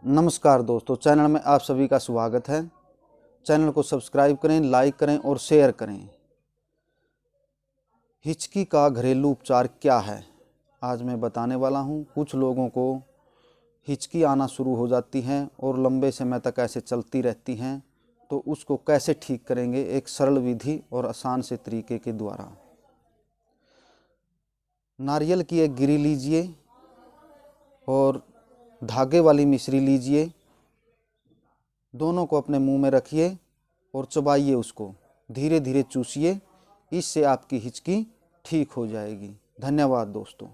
नमस्कार दोस्तों, चैनल में आप सभी का स्वागत है। चैनल को सब्सक्राइब करें, लाइक करें और शेयर करें। हिचकी का घरेलू उपचार क्या है, आज मैं बताने वाला हूं। कुछ लोगों को हिचकी आना शुरू हो जाती है और लंबे समय तक ऐसे चलती रहती हैं, तो उसको कैसे ठीक करेंगे एक सरल विधि और आसान से तरीके के द्वारा। नारियल की एक गिरी लीजिए और धागे वाली मिश्री लीजिए, दोनों को अपने मुंह में रखिए और चबाइए, उसको धीरे धीरे चूसिए। इससे आपकी हिचकी ठीक हो जाएगी। धन्यवाद दोस्तों।